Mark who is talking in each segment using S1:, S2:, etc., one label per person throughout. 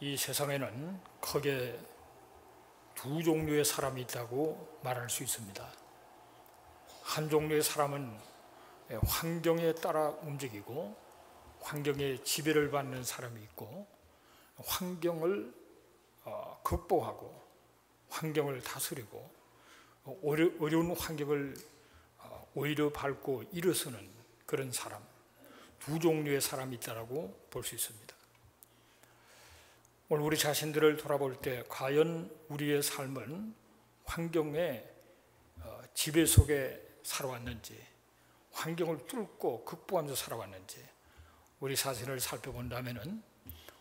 S1: 이 세상에는 크게 두 종류의 사람이 있다고 말할 수 있습니다. 한 종류의 사람은 환경에 따라 움직이고 환경의 지배를 받는 사람이 있고, 환경을 극복하고 환경을 다스리고 어려운 환경을 오히려 밟고 일어서는 그런 사람, 두 종류의 사람이 있다고 볼 수 있습니다. 오늘 우리 자신들을 돌아볼 때 과연 우리의 삶은 환경의 지배 속에 살아왔는지, 환경을 뚫고 극복하면서 살아왔는지 우리 자신을 살펴본다면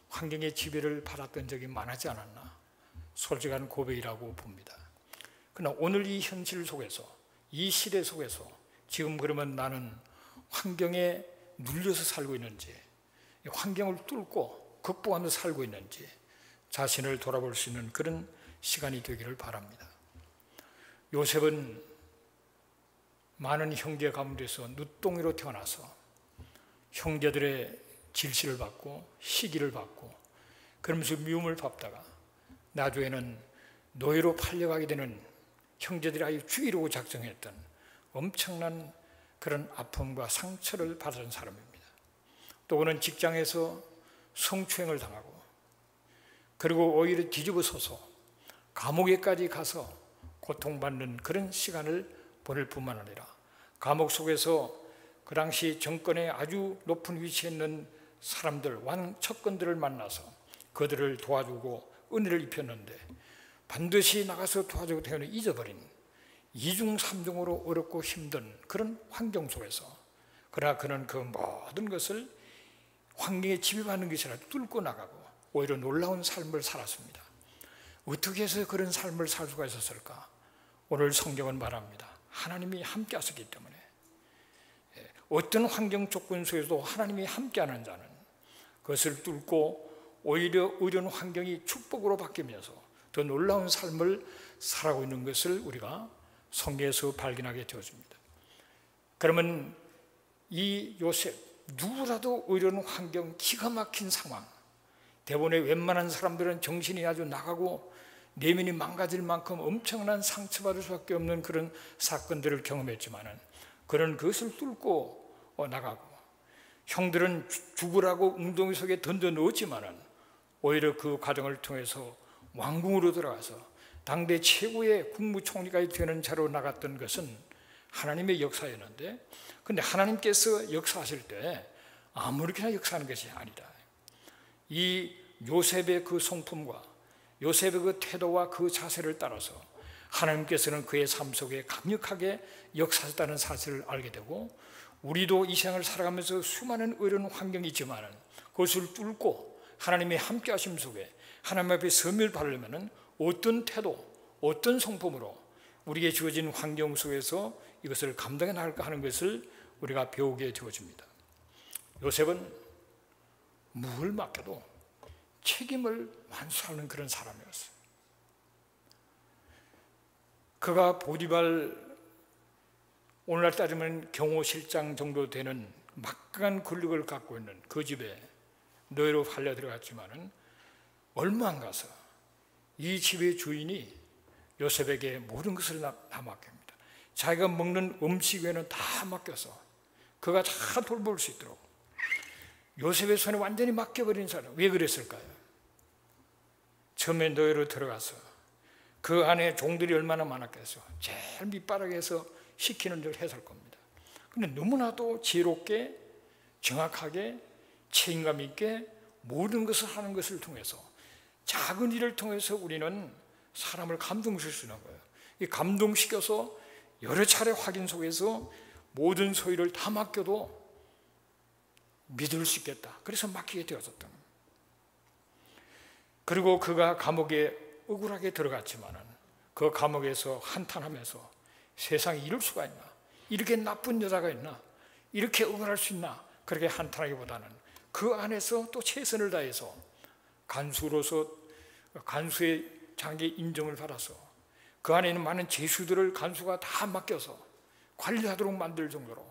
S1: 환경의 지배를 받았던 적이 많지 않았나, 솔직한 고백이라고 봅니다. 그러나 오늘 이 현실 속에서, 이 시대 속에서 지금 그러면 나는 환경에 눌려서 살고 있는지, 환경을 뚫고 극복하면서 살고 있는지 자신을 돌아볼 수 있는 그런 시간이 되기를 바랍니다. 요셉은 많은 형제 가운데서 늦둥이로 태어나서 형제들의 질시를 받고 시기를 받고 그러면서 미움을 받다가 나중에는 노예로 팔려가게 되는, 형제들이 아예 죽이려고 작정했던 엄청난 그런 아픔과 상처를 받은 사람입니다. 또 그는 직장에서 성추행을 당하고, 그리고 오히려 뒤집어서서 감옥에까지 가서 고통받는 그런 시간을 보낼 뿐만 아니라 감옥 속에서 그 당시 정권에 아주 높은 위치에 있는 사람들, 왕척건들을 만나서 그들을 도와주고 은혜를 입혔는데 반드시 나가서 도와주고 태어나 잊어버린 이중삼중으로 어렵고 힘든 그런 환경 속에서, 그러나 그는 그 모든 것을 환경에 지배받는 것이 아니라 뚫고 나가고 오히려 놀라운 삶을 살았습니다. 어떻게 해서 그런 삶을 살 수가 있었을까? 오늘 성경은 말합니다. 하나님이 함께 하셨기 때문에, 어떤 환경 조건 속에서도 하나님이 함께하는 자는 그것을 뚫고 오히려 어려운 환경이 축복으로 바뀌면서 더 놀라운 삶을 살아가고 있는 것을 우리가 성경에서 발견하게 되어집니다. 그러면 이 요셉, 누구라도 어려운 환경, 기가 막힌 상황, 대부분의 웬만한 사람들은 정신이 아주 나가고 내면이 망가질 만큼 엄청난 상처받을 수밖에 없는 그런 사건들을 경험했지만은 그는 그것을 뚫고 나가고, 형들은 죽으라고 웅덩이 속에 던져 넣었지만은 오히려 그 과정을 통해서 왕궁으로 들어가서 당대 최고의 국무총리가 되는 자로 나갔던 것은 하나님의 역사였는데, 그런데 하나님께서 역사하실 때 아무렇게나 역사하는 것이 아니다. 이 요셉의 그 성품과 요셉의 그 태도와 그 자세를 따라서 하나님께서는 그의 삶 속에 강력하게 역사하셨다는 사실을 알게 되고, 우리도 이 세상을 살아가면서 수많은 어려운 환경이 있지만 그것을 뚫고 하나님의 함께 하심 속에 하나님 앞에 섬을 바르려면 어떤 태도, 어떤 성품으로 우리에게 주어진 환경 속에서 이것을 감당해 나갈까 하는 것을 우리가 배우게 되어집니다. 요셉은 뭘 맡겨도 책임을 완수하는 그런 사람이었어요. 그가 보디발, 오늘날 따지면 경호실장 정도 되는 막강한 권력을 갖고 있는 그 집에 노예로 팔려 들어갔지만은 얼마 안 가서 이 집의 주인이 요셉에게 모든 것을 다 맡깁니다. 자기가 먹는 음식 외에는 다 맡겨서 그가 다 돌볼 수 있도록 요셉의 손에 완전히 맡겨버린 사람. 왜 그랬을까요? 처음에 노예로 들어가서 그 안에 종들이 얼마나 많았겠어요. 제일 밑바닥에서 시키는 줄 했을 겁니다. 그런데 너무나도 지혜롭게, 정확하게, 책임감 있게 모든 것을 하는 것을 통해서, 작은 일을 통해서 우리는 사람을 감동시킬 수 있는 거예요. 이 감동시켜서 여러 차례 확인 속에서 모든 소유를 다 맡겨도 믿을 수 있겠다. 그래서 맡기게 되어졌던 거예요. 그리고 그가 감옥에 억울하게 들어갔지만은 그 감옥에서 한탄하면서 세상에 이럴 수가 있나? 이렇게 나쁜 여자가 있나? 이렇게 억울할 수 있나? 그렇게 한탄하기보다는 그 안에서 또 최선을 다해서 간수로서 간수의 장기 인정을 받아서 그 안에 있는 많은 죄수들을 간수가 다 맡겨서 관리하도록 만들 정도로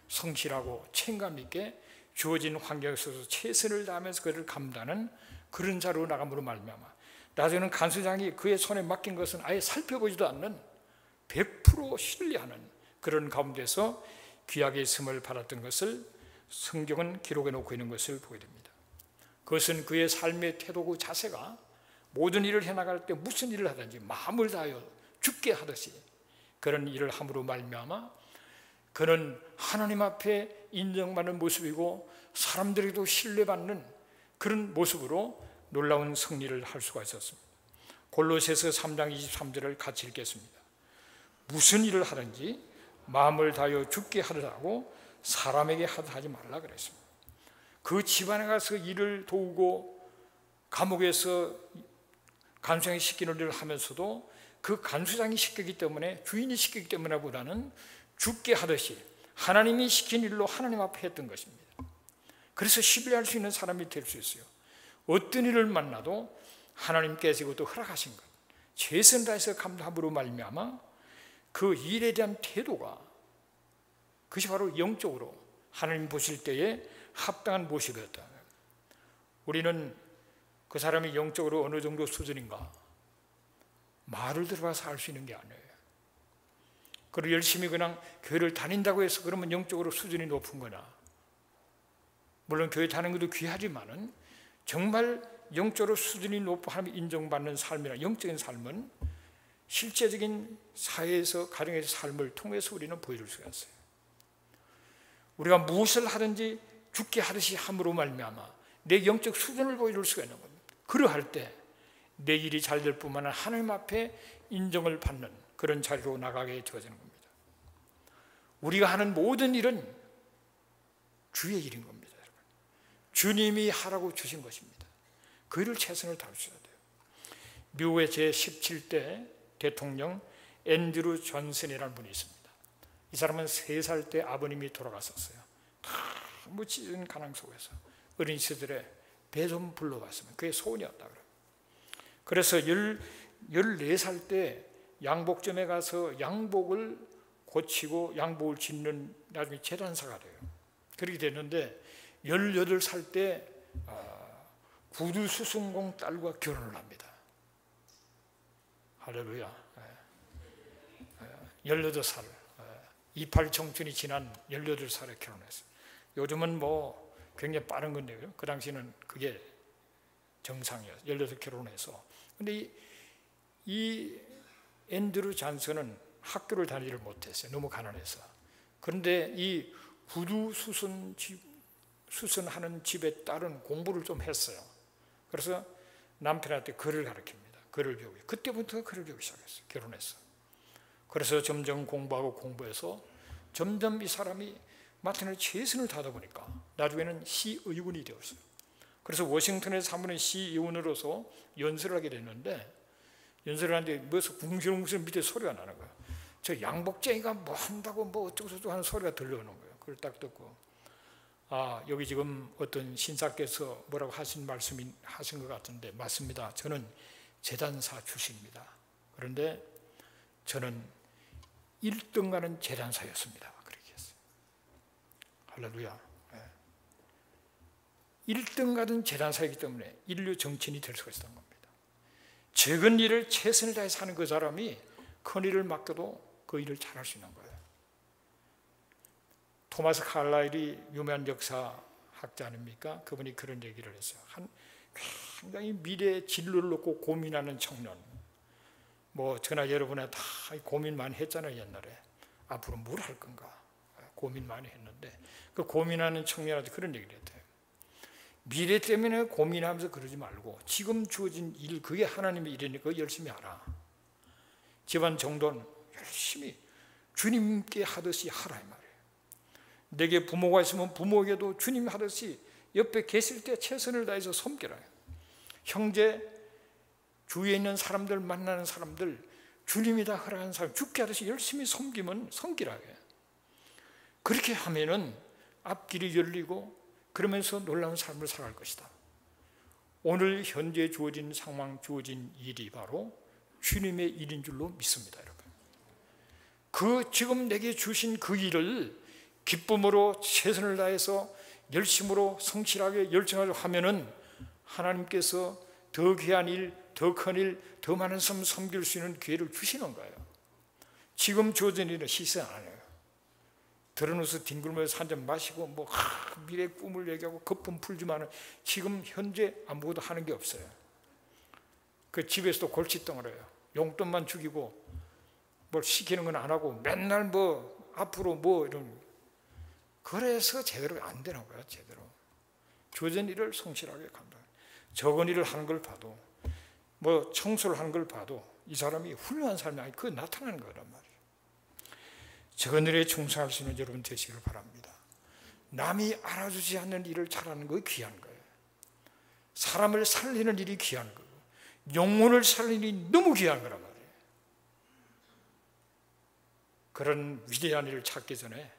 S1: 성실하고 책임감 있게 주어진 환경에 있어서 최선을 다하면서 그를 감당하는 그런 자로 나감으로 말미암아 나중에는 간수장이 그의 손에 맡긴 것은 아예 살펴보지도 않는 100% 신뢰하는 그런 가운데서 귀하게 있음을 받았던 것을 성경은 기록해 놓고 있는 것을 보게 됩니다. 그것은 그의 삶의 태도고 자세가 모든 일을 해나갈 때 무슨 일을 하든지 마음을 다하여 죽게 하듯이 그런 일을 함으로 말미암아 그는 하나님 앞에 인정받는 모습이고 사람들에게도 신뢰받는 그런 모습으로 놀라운 승리를 할 수가 있었습니다. 골로새서 3장 23절을 같이 읽겠습니다. 무슨 일을 하든지 마음을 다하여 죽게 하라고 사람에게 하지 말라 그랬습니다. 그 집안에 가서 일을 도우고 감옥에서 간수장이 시키는 일을 하면서도 그 간수장이 시키기 때문에 주인이 시키기 때문에 보다는 죽게 하듯이 하나님이 시킨 일로 하나님 앞에 했던 것입니다. 그래서 신뢰할 수 있는 사람이 될 수 있어요. 어떤 일을 만나도 하나님께서 이것도 허락하신 것 최선을 다해서 감당함으로 말미암아 그 일에 대한 태도가 그것이 바로 영적으로 하나님 보실 때에 합당한 모습이었다. 우리는 그 사람이 영적으로 어느 정도 수준인가 말을 들어봐서 알 수 있는 게 아니에요. 그리고 열심히 그냥 교회를 다닌다고 해서 그러면 영적으로 수준이 높은 거나 물론 교회 다니는 것도 귀하지만은 정말 영적으로 수준이 높고 하나님 인정받는 삶이나 영적인 삶은 실제적인 사회에서 가정에서 삶을 통해서 우리는 보여줄 수가 있어요. 우리가 무엇을 하든지 죽게 하듯이 함으로 말미암아 내 영적 수준을 보여줄 수가 있는 겁니다. 그러할 때 내 일이 잘 될 뿐만 아니라 하나님 앞에 인정을 받는 그런 자리로 나가게 되어지는 겁니다. 우리가 하는 모든 일은 주의 일인 겁니다. 여러분. 주님이 하라고 주신 것입니다. 그 일을 최선을 다하셔야 돼요. 미국의 제17대 대통령 앤드루 존슨이라는 분이 있습니다. 이 사람은 3살 때 아버님이 돌아갔었어요. 너무 찢은 가난 속에서 어린 시절에 배 좀 불러봤으면 그게 소원이었다 그래요. 그래서 14살 때 양복점에 가서 양복을 고치고 양복을 짓는 나중에 재단사가 돼요. 그렇게 됐는데 18살 때 구두 수승공 딸과 결혼을 합니다. 할렐루야. 18살 28 청춘이 지난 18살에 결혼했어요. 요즘은 뭐 굉장히 빠른 건데요. 그 당시는 그게 정상이었어요. 18 결혼해서. 근데 이 앤드루 존슨은 학교를 다니지를 못했어요. 너무 가난해서. 그런데 이 구두 수선하는 집의 딸은 공부를 좀 했어요. 그래서 남편한테 글을 가르칩니다. 글을 배우고. 그때부터 글을 배우기 시작했어요. 결혼해서. 그래서 점점 공부해서 점점 이 사람이 맡은 최선을 다하다 보니까 나중에는 시의원이 되었어요. 그래서 워싱턴에서 한 번은 시의원으로서 연설을 하게 됐는데 연설을 하는데 무슨 궁시렁궁시렁 밑에 소리가 나는 거예요. 저 양복쟁이가 뭐 한다고 뭐 어쩌고저쩌고 하는 소리가 들려오는 거예요. 그걸 딱 듣고 여기 지금 어떤 신사께서 뭐라고 하신 말씀이 하신 것 같은데 맞습니다. 저는 재단사 출신입니다. 그런데 저는 1등 가는 재단사였습니다. 그렇게 했어요. 할렐루야. 1등 가는 재단사이기 때문에 인류 정치인이 될 수가 있었던 겁니다. 적은 일을 최선을 다해서 하는 그 사람이 큰 일을 맡겨도 그 일을 잘할 수 있는 거예요. 토마스 칼라일이 유명한 역사학자 아닙니까? 그분이 그런 얘기를 했어요. 굉장히 미래의 진로를 놓고 고민하는 청년. 뭐 저나 여러분이 다 고민 많이 했잖아요. 옛날에. 앞으로 뭘 할 건가 고민 많이 했는데 그 고민하는 청년한테 그런 얘기를 했대요. 미래 때문에 고민하면서 그러지 말고 지금 주어진 일 그게 하나님의 일이니까 열심히 하라. 집안 정돈 열심히 주님께 하듯이 하라 이 말이에요. 내게 부모가 있으면 부모에게도 주님 하듯이 옆에 계실 때 최선을 다해서 섬기라. 형제 주위에 있는 사람들 만나는 사람들 주님이 다 허락한 사람 죽게 하듯이 열심히 섬기면 섬기라. 그렇게 하면은 앞길이 열리고 그러면서 놀라운 삶을 살아갈 것이다. 오늘 현재 주어진 상황, 주어진 일이 바로 주님의 일인 줄로 믿습니다, 여러분. 그 지금 내게 주신 그 일을 기쁨으로 최선을 다해서 열심으로 성실하게 열정하려 하면은 하나님께서 더 귀한 일, 더 큰 일, 더 많은 삶 섬길 수 있는 기회를 주시는 거예요. 지금 주어진 일은 희생 안 해요. 들어누워서 뒹굴면서 한 잔 마시고 미래 꿈을 얘기하고 거품 풀지만 지금 현재 아무것도 하는 게 없어요. 그 집에서도 골칫덩어리예요. 용돈만 죽이고 뭘 시키는 건 안 하고 맨날 앞으로 이런. 그래서 제대로 안 되는 거야. 제대로 주어진 일을 성실하게 감당. 적은 일을 하는 걸 봐도 청소를 하는 걸 봐도 이 사람이 훌륭한 사람이 아니 그거 나타나는 거란 말이에요. 적은 일에 충성할 수 있는 여러분 되시기를 바랍니다. 남이 알아주지 않는 일을 잘하는 거 귀한 거예요. 사람을 살리는 일이 귀한 거고 영혼을 살리는 일이 너무 귀한 거란 말이에요. 그런 위대한 일을 찾기 전에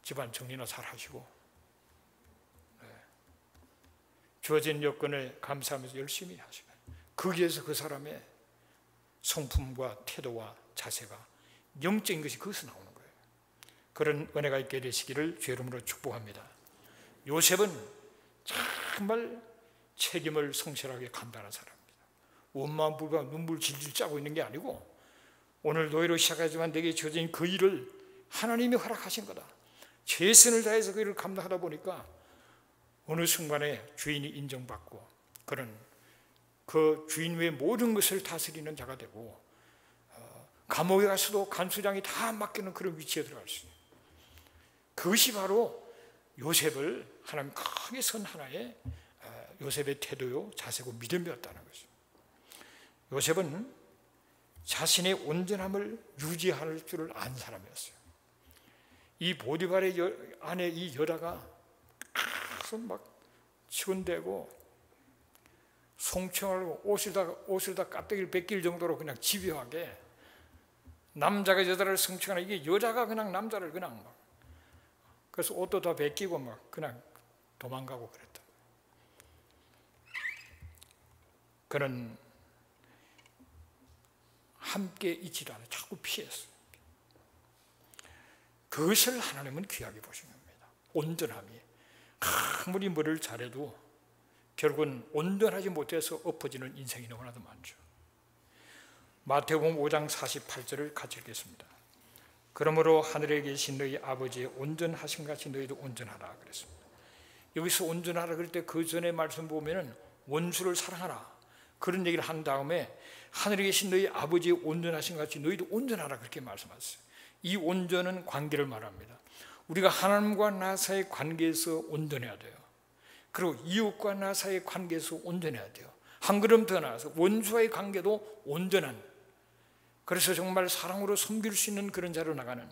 S1: 집안 정리나 잘 하시고 주어진 여건에 감사하면서 열심히 하시면 거기에서 그 사람의 성품과 태도와 자세가 영적인 것이 거기서 나오는 거예요. 그런 은혜가 있게 되시기를 주의 이름으로 축복합니다. 요셉은 정말 책임을 성실하게 감당하는 사람입니다. 원망 불과 눈물 질질 짜고 있는 게 아니고 오늘 노예로 시작하지만 내게 주어진 그 일을 하나님이 허락하신 거다. 최선을 다해서 그 일을 감당하다 보니까 어느 순간에 주인이 인정받고 그런 그 주인 외의 모든 것을 다스리는 자가 되고 감옥에 가서도 간수장이 다 맡기는 그런 위치에 들어갈 수 있어요. 그것이 바로 요셉을 하나님 크게 선 하나의 요셉의 태도요 자세고 믿음이었다는 것이죠. 요셉은 자신의 온전함을 유지할 줄을 안 사람이었어요. 이 보디발의 아내 이 여자가 막 치근대고 송청하고 옷을 다 깍대기를 벗길 정도로 그냥 집요하게 남자가 여자를 성추하는 이게 여자가 그냥 남자를 그냥 그래서 옷도 다 벗기고 그냥 도망가고 그랬다. 그는 함께 있지도 않아 자꾸 피했어요. 그것을 하나님은 귀하게 보신 겁니다. 온전함이 아무리 뭐를 잘해도 결국은 온전하지 못해서 엎어지는 인생이 너무나도 많죠. 마태복음 5장 48절을 같이 읽겠습니다. 그러므로 하늘에 계신 너희 아버지의 온전하신 같이 너희도 온전하라 그랬습니다. 여기서 온전하라 그럴 때 그 전에 말씀 보면은 원수를 사랑하라 그런 얘기를 한 다음에 하늘에 계신 너희 아버지의 온전하신 같이 너희도 온전하라 그렇게 말씀하셨어요. 이 온전은 관계를 말합니다. 우리가 하나님과 나 사이의 관계에서 온전해야 돼요. 그리고 이웃과 나 사이의 관계에서 온전해야 돼요. 한 걸음 더 나아가서 원수와의 관계도 온전한, 그래서 정말 사랑으로 섬길 수 있는 그런 자리로 나가는,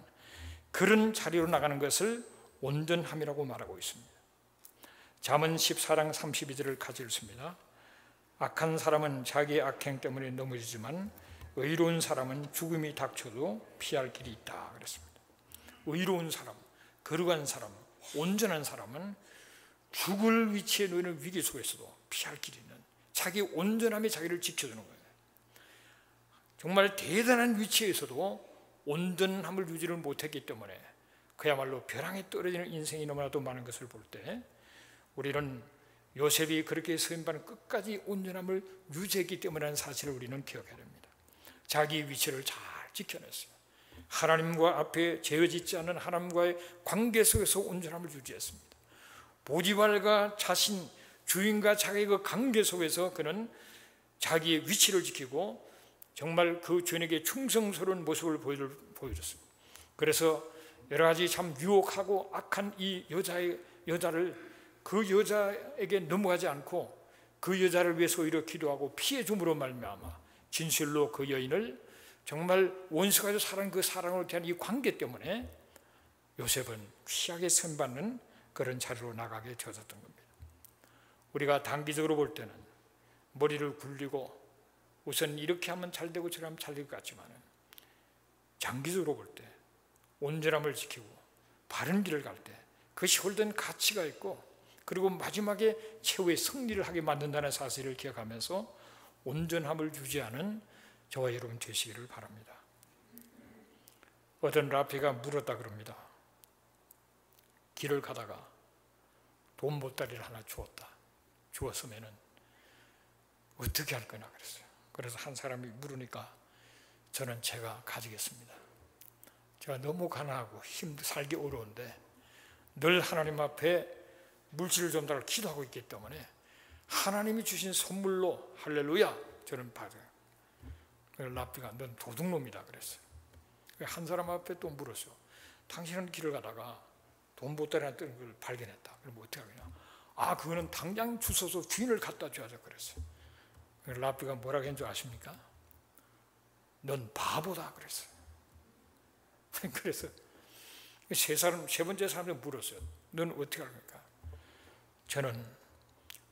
S1: 그런 자리로 나가는 것을 온전함이라고 말하고 있습니다. 잠언 14장 32절을 같이 읽습니다. 악한 사람은 자기의 악행 때문에 넘어지지만 의로운 사람은 죽음이 닥쳐도 피할 길이 있다 그랬습니다. 의로운 사람, 거룩한 사람, 온전한 사람은 죽을 위치에 놓이는 위기 속에서도 피할 길이 있는, 자기 온전함이 자기를 지켜주는 거예요. 정말 대단한 위치에서도 온전함을 유지를 못했기 때문에 그야말로 벼랑에 떨어지는 인생이 너무나도 많은 것을 볼 때 우리는 요셉이 그렇게 서인반은 끝까지 온전함을 유지했기 때문에 하는 사실을 우리는 기억해야 됩니다. 자기 위치를 잘 지켜냈어요. 하나님과 앞에 죄어짓지 않는 하나님과의 관계 속에서 온전함을 유지했습니다. 보디발과 자신, 주인과 자기의 그 관계 속에서 그는 자기의 위치를 지키고 정말 그 주인에게 충성스러운 모습을 보여줬습니다. 그래서 여러 가지 참 유혹하고 악한 이 여자를 그 여자에게 넘어가지 않고 그 여자를 위해서 오히려 기도하고 피해 줌으로 말미암아 진실로 그 여인을 정말 원수가 사랑한 그 사랑으로 대한 이 관계 때문에 요셉은 귀하게 선받는 그런 자리로 나가게 되어졌던 겁니다. 우리가 단기적으로 볼 때는 머리를 굴리고 우선 이렇게 하면 잘 되고 저렇게 하면 잘 될 것 같지만 장기적으로 볼 때 온전함을 지키고 바른 길을 갈 때 그것이 홀든 가치가 있고 그리고 마지막에 최후의 승리를 하게 만든다는 사실을 기억하면서 온전함을 유지하는 저와 여러분 되시기를 바랍니다. 어떤 라피가 물었다 그럽니다. 길을 가다가 돈 보따리를 하나 주었으면은 어떻게 할 거냐 그랬어요. 그래서 한 사람이 물으니까 저는 제가 가지겠습니다. 제가 너무 가난하고 살기 어려운데 늘 하나님 앞에 물질을 좀 달라고 기도하고 있기 때문에 하나님이 주신 선물로 할렐루야 저는 받아요. 그래서 랍비가 넌 도둑놈이다 그랬어요. 한 사람 앞에 또 물었어요. 당신은 길을 가다가 돈 보따리 하나 뜨는 걸 발견했다. 그럼 어떻게 하냐? 그거는 당장 주워서 주인을 갖다 줘야죠 그랬어요. 그래서 랍비가 뭐라고 했는지 아십니까? 넌 바보다 그랬어요. 그래서 세 번째 사람한테 물었어요. 넌 어떻게 합니까? 저는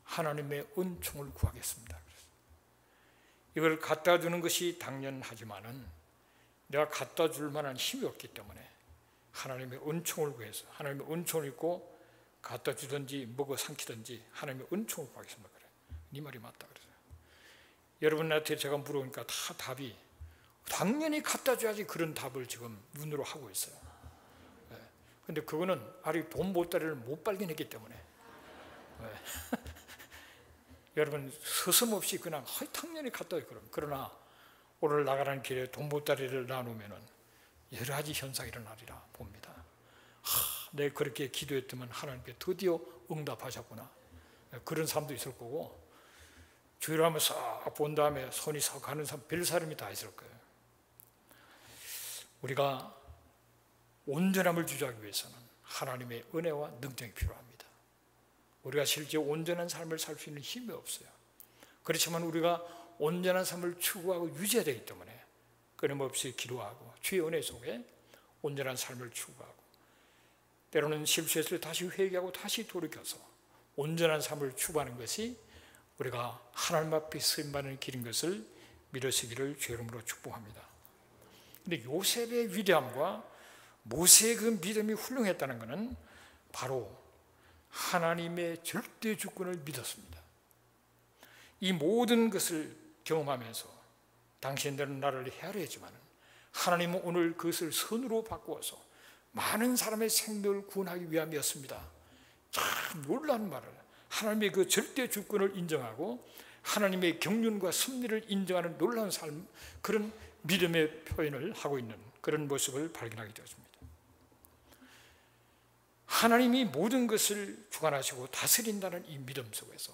S1: 하나님의 은총을 구하겠습니다. 그랬어요. 이걸 갖다 주는 것이 당연하지만은 내가 갖다 줄 만한 힘이 없기 때문에 하나님의 은총을 구해서 하나님의 은총을 입고 갖다 주든지 먹어 삼키든지 하나님의 은총을 구하겠습니다. 그래. 네 말이 맞다 그랬어요. 여러분한테 제가 물어보니까 다 답이 당연히 갖다 줘야지 그런 답을 지금 눈으로 하고 있어요. 그런데 그거는 아직 돈 보따리를 못 발견했기 때문에 여러분 서슴없이 그냥 당연히 갖다 줘. 그러나 오늘 나가는 길에 돈 보따리를 나누면은 여러 가지 현상이 일어나리라 봅니다. 내가 그렇게 기도했더만 하나님께 드디어 응답하셨구나. 그런 사람도 있을 거고 주의를 하면 싹 본 다음에 손이 싹 가는 사람 별 사람이 다 있을 거예요. 우리가 온전함을 주장하기 위해서는 하나님의 은혜와 능력이 필요합니다. 우리가 실제 온전한 삶을 살 수 있는 힘이 없어요. 그렇지만 우리가 온전한 삶을 추구하고 유지해야 되기 때문에 끊임없이 기도하고 주의 은혜 속에 온전한 삶을 추구하고 때로는 실수했을 때 다시 회개하고 다시 돌이켜서 온전한 삶을 추구하는 것이 우리가 하나님 앞에 쓰임받는 길인 것을 믿으시기를 주의 이름으로 축복합니다. 그런데 요셉의 위대함과 모세의 그 믿음이 훌륭했다는 것은 바로 하나님의 절대 주권을 믿었습니다. 이 모든 것을 경험하면서 당신들은 나를 헤아려 했지만 하나님은 오늘 그것을 선으로 바꾸어서 많은 사람의 생명을 구원하기 위함이었습니다. 참 놀라운 말을 하나님의 그 절대 주권을 인정하고 하나님의 경륜과 섭리를 인정하는 놀라운 삶, 그런 믿음의 표현을 하고 있는 그런 모습을 발견하게 되었습니다. 하나님이 모든 것을 주관하시고 다스린다는 이 믿음 속에서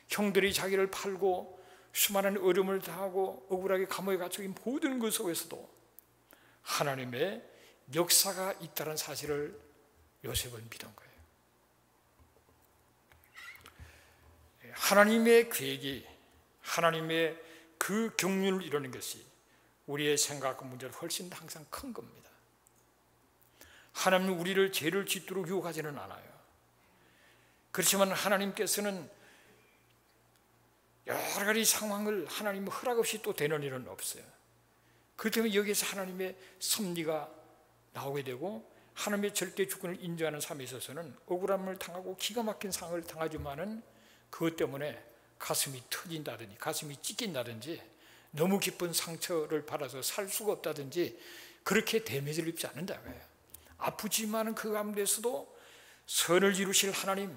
S1: 형들이 자기를 팔고 수많은 어려움을 당하고 억울하게 감옥에 갇혀 있는 모든 것 속에서도 하나님의 역사가 있다는 사실을 요셉은 믿은 거예요. 하나님의 계획이 하나님의 그 경륜을 이루는 것이 우리의 생각과 문제를 훨씬 항상 큰 겁니다. 하나님은 우리를 죄를 짓도록 유혹하지는 않아요. 그렇지만 하나님께서는 여러 가지 상황을 하나님 허락 없이 또 되는 일은 없어요. 그렇기 때문에 여기에서 하나님의 섭리가 나오게 되고 하나님의 절대 주권을 인정하는 삶에 있어서는 억울함을 당하고 기가 막힌 상황을 당하지만은 그것 때문에 가슴이 터진다든지 가슴이 찢긴다든지 너무 깊은 상처를 받아서 살 수가 없다든지 그렇게 데미지를 입지 않는다고요. 아프지만은 그 가운데서도 선을 이루실 하나님,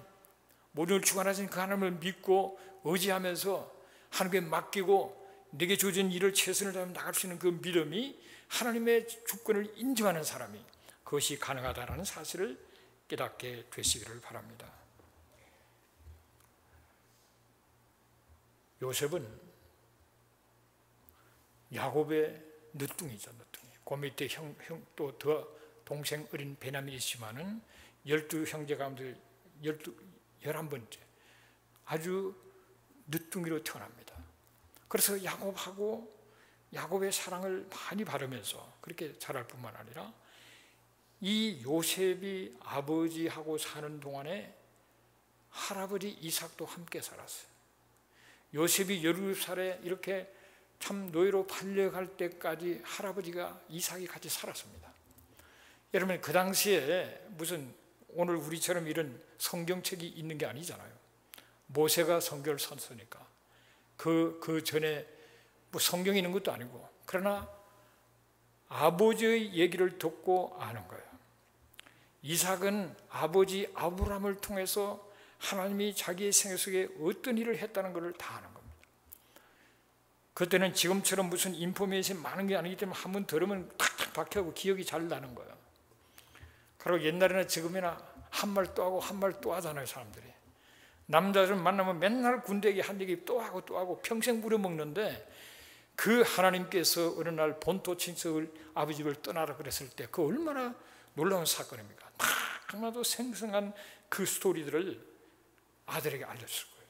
S1: 모든 걸 주관하신 그 하나님을 믿고 의지하면서 하나님께 맡기고 내게 주어진 일을 최선을 다하며 나갈 수 있는 그 믿음이 하나님의 주권을 인정하는 사람이 그것이 가능하다는 사실을 깨닫게 되시기를 바랍니다. 요셉은 야곱의 늦둥이죠, 늦둥이. 그 밑에 또 더 동생 어린 베냐민이 있지만은 12형제 가운데 11번째 아주 늦둥이로 태어납니다. 그래서 야곱의 사랑을 많이 받으면서 그렇게 자랄 뿐만 아니라 이 요셉이 아버지하고 사는 동안에 할아버지 이삭도 함께 살았어요. 요셉이 17살에 이렇게 참 노예로 팔려갈 때까지 할아버지가 이삭이 같이 살았습니다. 여러분 그 당시에 무슨 오늘 우리처럼 이런 성경책이 있는 게 아니잖아요. 모세가 성경을 썼으니까 그 전에 뭐 성경이 있는 것도 아니고 그러나 아버지의 얘기를 듣고 아는 거예요. 이삭은 아버지 아브라함을 통해서 하나님이 자기의 생애 속에 어떤 일을 했다는 것을 다 아는 겁니다. 그때는 지금처럼 무슨 인포메이션이 많은 게 아니기 때문에 한번 들으면 탁탁 박혀하고 기억이 잘 나는 거예요. 그리고 옛날에나 지금이나 한 말 또 하고 한 말 또 하잖아요. 사람들이 남자들 만나면 맨날 군대 얘기 한 얘기 또 하고 또 하고 평생 부려먹는데, 그 하나님께서 어느 날 본토 친척을 아버지 집을 떠나라 그랬을 때 그 얼마나 놀라운 사건입니까? 하나도 생생한 그 스토리들을 아들에게 알려줄 거예요.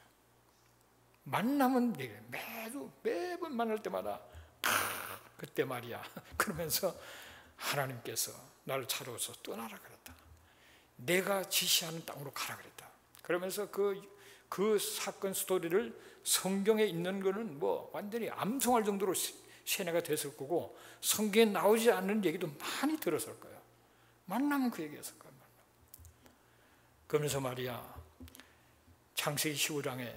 S1: 만나면 매번 만날 때마다 그때 말이야 그러면서 하나님께서 나를 찾아와서 떠나라 그랬다. 내가 지시하는 땅으로 가라 그랬다. 그러면서 그 사건 스토리를 성경에 있는 거는 뭐 완전히 암송할 정도로 세뇌가 됐을 거고, 성경에 나오지 않는 얘기도 많이 들었을 거예요. 만나면 그 얘기했을 거예요. 그러면서 말이야 창세기 15장에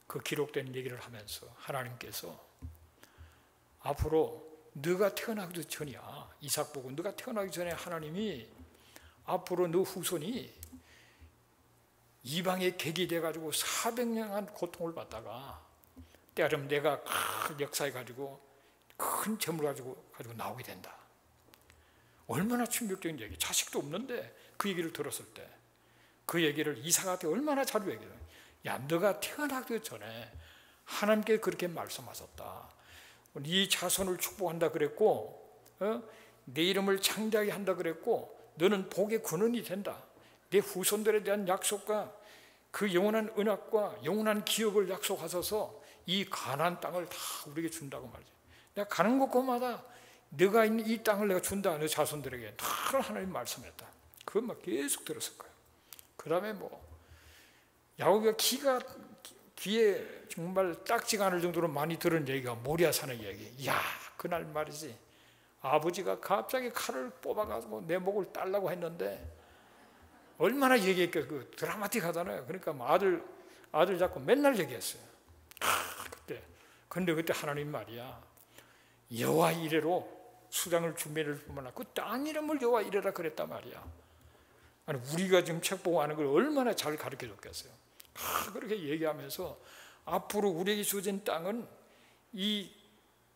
S1: 그 기록된 얘기를 하면서 하나님께서 앞으로 너가 태어나기도 전이야, 이삭 보고 너가 태어나기 전에 하나님이 앞으로 너 후손이 이방의 객이 돼가지고 400년간 고통을 받다가 때아름 내가 큰 역사해 가지고 큰 재물 가지고 나오게 된다. 얼마나 충격적인 얘기. 자식도 없는데 그 얘기를 들었을 때 그 얘기를 이삭한테 얼마나 자주 얘기해요. 야, 너가 태어나기 전에 하나님께 그렇게 말씀하셨다. 네 자손을 축복한다 그랬고, 내 이름을 창대하게 한다 그랬고, 너는 복의 근원이 된다. 내 후손들에 대한 약속과 그 영원한 은약과 영원한 기업을 약속하셔서 이 가나안 땅을 다 우리에게 준다고 말이죠. 내가 가는 곳마다 너가 있는 이 땅을 내가 준다. 너 자손들에게 다 하나님 말씀했다. 그건 막 계속 들었을 거예요. 그 다음에 야곱이가 귀에 정말 딱지가 않을 정도로 많이 들은 얘기가 모리아 산의 얘기. 야, 그날 말이지 아버지가 갑자기 칼을 뽑아가지고 내 목을 따려고 했는데 얼마나 얘기했겠어요. 그 드라마틱하잖아요. 그러니까 아들 잡고 맨날 얘기했어요. 근데 그때 하나님 말이야, 여호와 이레로 수장을 준비를 뿐만 그 땅 이름을 여호와 이레라 그랬단 말이야. 아니, 우리가 지금 책 보고 아는 걸 얼마나 잘 가르쳐 줬겠어요. 그렇게 얘기하면서 앞으로 우리에게 주어진 땅은 이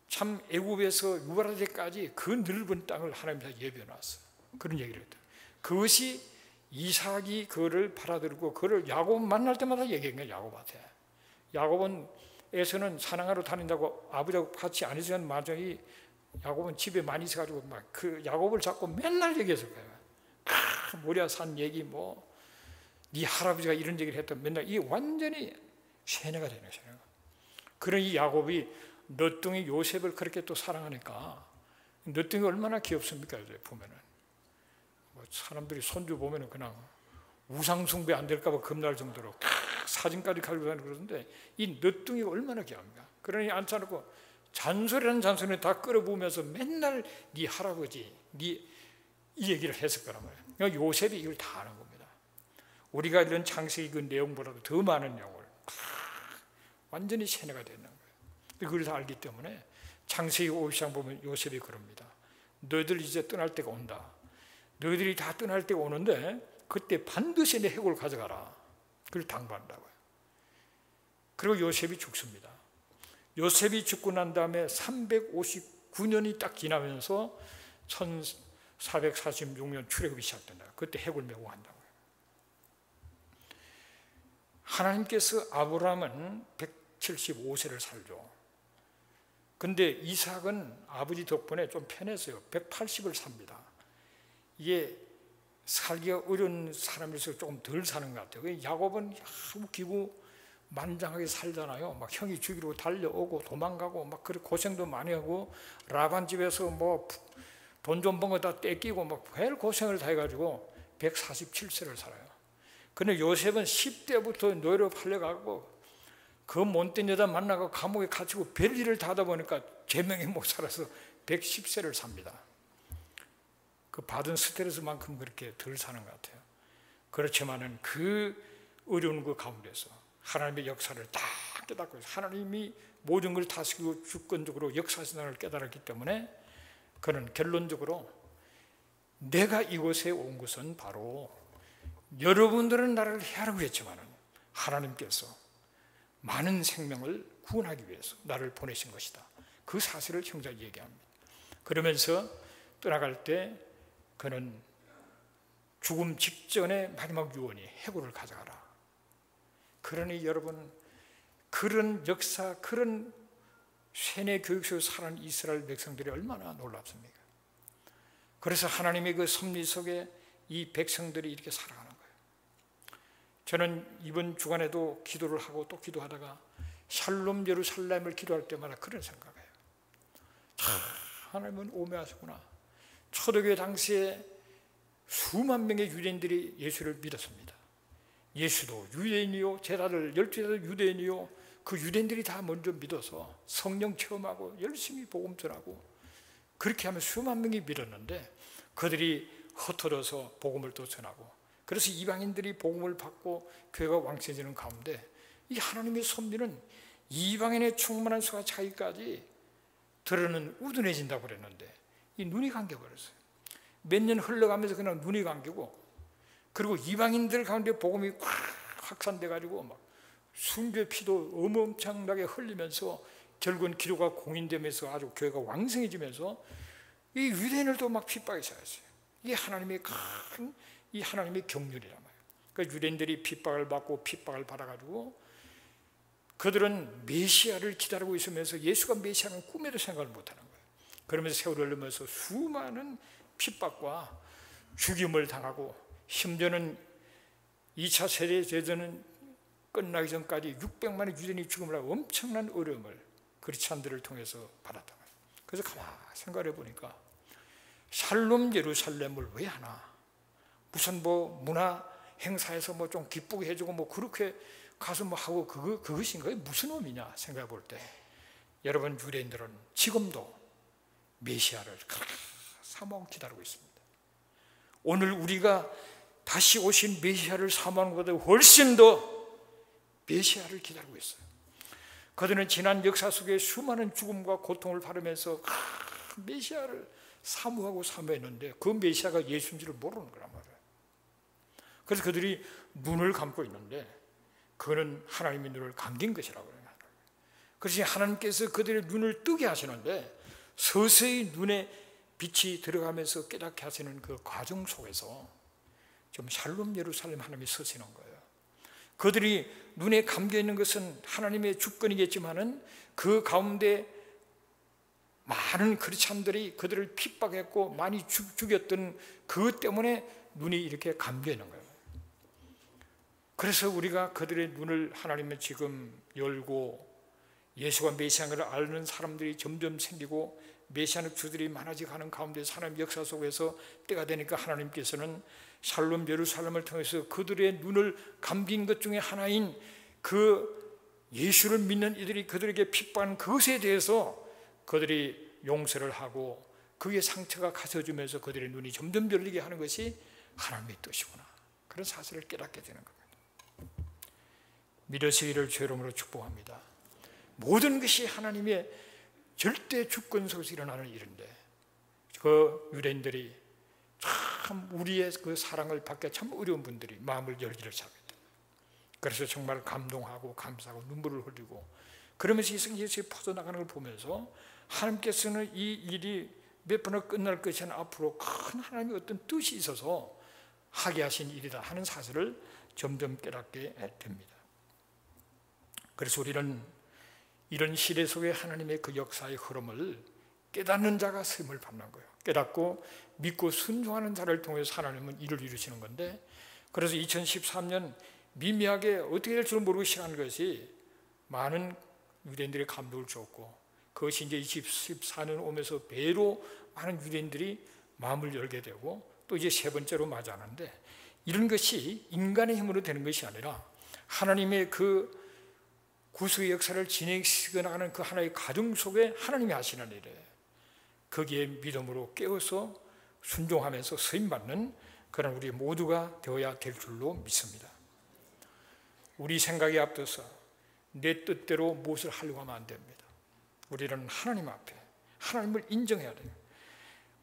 S1: 참 애굽에서 유브라데까지 그 넓은 땅을 하나님께서 예비해 놨어요. 그런 얘기를 했다. 그것이 이삭이 그거를 받아들이고 그거를 야곱 만날 때마다 얘기한 거예요. 야곱한테. 야곱은 에서는 사냥하러 다닌다고 아버지하고 같이 안 있으면 마저이 야곱은 집에 많이 있어가지고 막 그 야곱을 잡고 맨날 얘기했을 거예요. 모리아 산 얘기 네 할아버지가 이런 얘기를 했다. 맨날 이 완전히 세뇌가 되는 거예요. 그런 이 야곱이 너뚱이 요셉을 그렇게 또 사랑하니까 너뚱이 얼마나 귀엽습니까? 보면은 사람들이 손주 보면은 그냥 우상숭배 안 될까봐 겁날 정도로 사진까지 가지고 다니고 그러는데 이 너뚱이가 얼마나 귀합니까? 그러니 앉혀놓고 잔소리라는 잔소리를 다 끌어부으면서 맨날 네 할아버지, 이 얘기를 했을 거란 말이에요. 그러니까 요셉이 이걸 다 아는 겁니다. 우리가 이런 창세기 그 내용보다도 더 많은 내용을 완전히 세뇌가 되는 거예요. 그걸 다 알기 때문에 창세기 50장 보면 요셉이 그럽니다. 너희들 이제 떠날 때가 온다. 너희들이 다 떠날 때가 오는데 그때 반드시 내 해골 가져가라. 그걸 당부한다고요. 그리고 요셉이 죽습니다. 요셉이 죽고 난 다음에 359년이 딱 지나면서 1446년 출애굽이 시작된다. 그때 해골 메고 한다고요. 하나님께서 아브라함은 175세를 살죠. 근데 이삭은 아버지 덕분에 좀 편했어요. 180을 삽니다. 이게 살기가 어려운 사람일수록 조금 덜 사는 것 같아요. 야곱은 웃기고 만장하게 살잖아요. 막 형이 죽이려고 달려오고 도망가고 막 그렇게 고생도 많이 하고 라반 집에서 돈 좀 번 거 다 떼끼고 막 별 고생을 다 해가지고 147세를 살아요. 근데 요셉은 10대부터 노예로 팔려가고 그 못된 여자 만나고 감옥에 갇히고 별일을 다 하다 보니까 제명에 못 살아서 110세를 삽니다. 그 받은 스트레스만큼 그렇게 덜 사는 것 같아요. 그렇지만은 그 어려운 그 가운데서 하나님의 역사를 딱 깨닫고 하나님이 모든 걸 다스리고 주권적으로 역사하시는 걸 깨달았기 때문에 그는 결론적으로 내가 이곳에 온 것은 바로 여러분들은 나를 해하라고 했지만 하나님께서 많은 생명을 구원하기 위해서 나를 보내신 것이다. 그 사실을 형제가 얘기합니다. 그러면서 떠나갈 때 그는 죽음 직전에 마지막 유언이 해골을 가져가라. 그러니 여러분, 그런 역사, 그런 세뇌 교육 속에서 살아온 이스라엘 백성들이 얼마나 놀랍습니까? 그래서 하나님의 그 섭리 속에 이 백성들이 이렇게 살아가는 거예요. 저는 이번 주간에도 기도를 하고 또 기도하다가 샬롬 예루살렘을 기도할 때마다 그런 생각해요. 하나님은 오묘하시구나. 초대교회 당시에 수만 명의 유대인들이 예수를 믿었습니다. 예수도 유대인이요, 제자들 12제자도 유대인이요, 그 유대인들이 다 먼저 믿어서 성령 체험하고 열심히 복음 전하고 그렇게 하면 수만 명이 믿었는데 그들이 흩어져서 복음을 또 전하고, 그래서 이방인들이 복음을 받고 교회가 왕성해지는 가운데 이 하나님의 섭리는 이방인의 충만한 수가 차이까지 들으는 우둔해진다고 그랬는데 이 눈이 감겨버렸어요. 몇 년 흘러가면서 그냥 눈이 감기고, 그리고 이방인들 가운데 복음이 확 확산돼 가지고 막 순교의 피도 엄청나게 흘리면서 결국은 기도가 공인되면서 아주 교회가 왕성해지면서 이 유대인들도 막 핍박이 시작했어요. 이게 하나님의 큰 이 하나님의 경륜이란 말이에요. 그러니까 유대인들이 핍박을 받고 핍박을 받아가지고 그들은 메시아를 기다리고 있으면서 예수가 메시아는 꿈에도 생각을 못하는 거예요. 그러면서 세월이 흘러면서 수많은 핍박과 죽임을 당하고, 심지어는 2차 세대제전은 끝나기 전까지 600만의 유대인이 죽음을 하고 엄청난 어려움을 그리스도인들을 통해서 받았다. 그래서 가만히 생각해 보니까 샬롬 예루살렘을 왜 하나? 무슨 뭐 문화 행사에서 뭐 좀 기쁘게 해주고 뭐 그렇게 가서 뭐 하고 그것인가요? 무슨 의미냐 생각해 볼 때, 여러분 유대인들은 지금도 메시아를 사모하고 기다리고 있습니다. 오늘 우리가 다시 오신 메시아를 사모하는 것보다 훨씬 더 메시아를 기다리고 있어요. 그들은 지난 역사 속에 수많은 죽음과 고통을 받으면서 메시아를 사모하고 사모했는데 그 메시아가 예수인 줄을 모르는 거란 말이에요. 그래서 그들이 눈을 감고 있는데 그거는 하나님의 눈을 감긴 것이라고 해요. 그래서 하나님께서 그들의 눈을 뜨게 하시는데 서서히 눈에 빛이 들어가면서 깨닫게 하시는 그 과정 속에서 좀 샬롬 예루살렘 하나님이 서시는 거예요. 그들이 눈에 감겨 있는 것은 하나님의 주권이겠지만은 그 가운데 많은 크리스찬들이 그들을 핍박했고 많이 죽였던 그것 때문에 눈이 이렇게 감겨 있는 거예요. 그래서 우리가 그들의 눈을 하나님은 지금 열고 예수가 메시아인 것을 아는 사람들이 점점 생기고 메시아는 주들이 많아지고 하는 가운데 하나님 역사 속에서 때가 되니까 하나님께서는 샬롬 예루살렘을 통해서 그들의 눈을 감긴 것 중에 하나인 그 예수를 믿는 이들이 그들에게 핍박한 그것에 대해서 그들이 용서를 하고 그의 상처가 가셔지면서 그들의 눈이 점점 열리게 하는 것이 하나님의 뜻이구나, 그런 사실을 깨닫게 되는 겁니다. 믿으시기를 주 이름으로 축복합니다. 모든 것이 하나님의 절대 주권 속에서 일어나는 일인데 그 유대인들이 참 우리의 그 사랑을 받기 참 어려운 분들이 마음을 열기를 시작했다. 그래서 정말 감동하고 감사하고 눈물을 흘리고 그러면서 예수의 퍼져나가는 걸 보면서 하나님께서는 이 일이 몇 번을 끝날 것이 아니라 앞으로 큰 하나님의 어떤 뜻이 있어서 하게 하신 일이다 하는 사실을 점점 깨닫게 됩니다. 그래서 우리는 이런 시대 속에 하나님의 그 역사의 흐름을 깨닫는 자가 쓰임을 받는 거예요. 깨닫고 믿고 순종하는 자를 통해서 하나님은 일을 이루시는 건데, 그래서 2013년 미미하게 어떻게 될 줄 모르고 시작한 것이 많은 유대인들의 감동을 줬고, 그것이 이제 2014년 오면서 배로 많은 유대인들이 마음을 열게 되고 또 이제 세 번째로 맞이하는데, 이런 것이 인간의 힘으로 되는 것이 아니라 하나님의 그 구속의 역사를 진행시켜 나가는 그 하나의 가정 속에 하나님이 하시는 일이에요. 거기에 믿음으로 깨어서 순종하면서 쓰임받는 그런 우리 모두가 되어야 될 줄로 믿습니다. 우리 생각에 앞서서 내 뜻대로 무엇을 하려고 하면 안 됩니다. 우리는 하나님 앞에 하나님을 인정해야 돼요.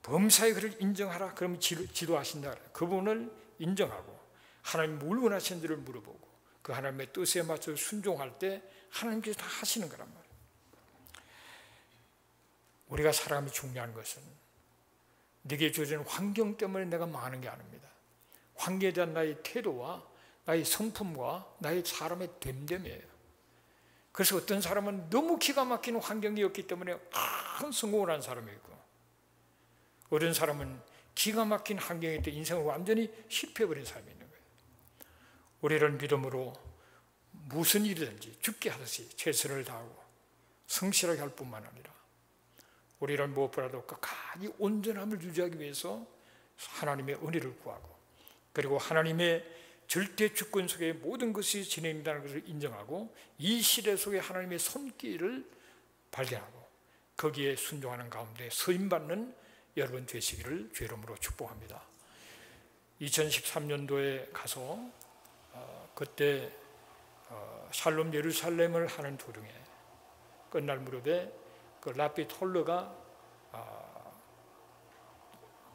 S1: 범사의 그를 인정하라 그러면 지도하신다. 그분을 인정하고 하나님 뭘 원하시는지를 물어보고 그 하나님의 뜻에 맞춰 순종할 때 하나님께서 다 하시는 거란 말이에요. 우리가 사람이 중요한 것은 내게 주어진 환경 때문에 내가 망하는 게 아닙니다. 환경에 대한 나의 태도와 나의 성품과 나의 사람의 됨됨이에요. 그래서 어떤 사람은 너무 기가 막히는 환경이었기 때문에 큰 성공을 한 사람이 있고, 어떤 사람은 기가 막힌 환경일 때 인생을 완전히 실패해버린 사람이 있는 거예요. 우리는 믿음으로 무슨 일이든지 죽게 하듯이 최선을 다하고 성실하게 할 뿐만 아니라 우리는 무엇보다도 끝까지 온전함을 유지하기 위해서 하나님의 은혜를 구하고, 그리고 하나님의 절대 주권 속에 모든 것이 진행된다는 것을 인정하고 이 시대 속에 하나님의 손길을 발견하고 거기에 순종하는 가운데 서임받는 여러분 되시기를 주의 이름으로 축복합니다. 2013년도에 가서 그때 샬롬 예루살렘을 하는 도중에 끝날 무렵에 그 라피 톨러가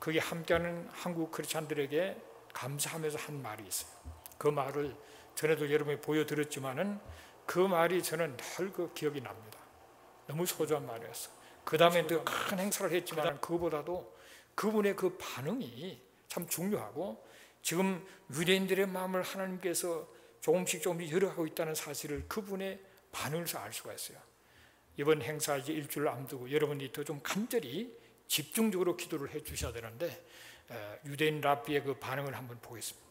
S1: 거기 함께하는 한국 크리스찬들에게 감사하면서 한 말이 있어요. 그 말을 전에도 여러분이 보여드렸지만은 그 말이 저는 늘 그 기억이 납니다. 너무 소중한 말이었어요. 그 다음에 더 큰 행사를 했지만 그보다도 그분의 그 반응이 참 중요하고, 지금 유대인들의 마음을 하나님께서 조금씩 열어가고 있다는 사실을 그분의 반응에서 알 수가 있어요. 이번 행사 이제 일주일 앞두고 여러분이 더 좀 간절히 집중적으로 기도를 해 주셔야 되는데 유대인 랍비의 그 반응을 한번 보겠습니다.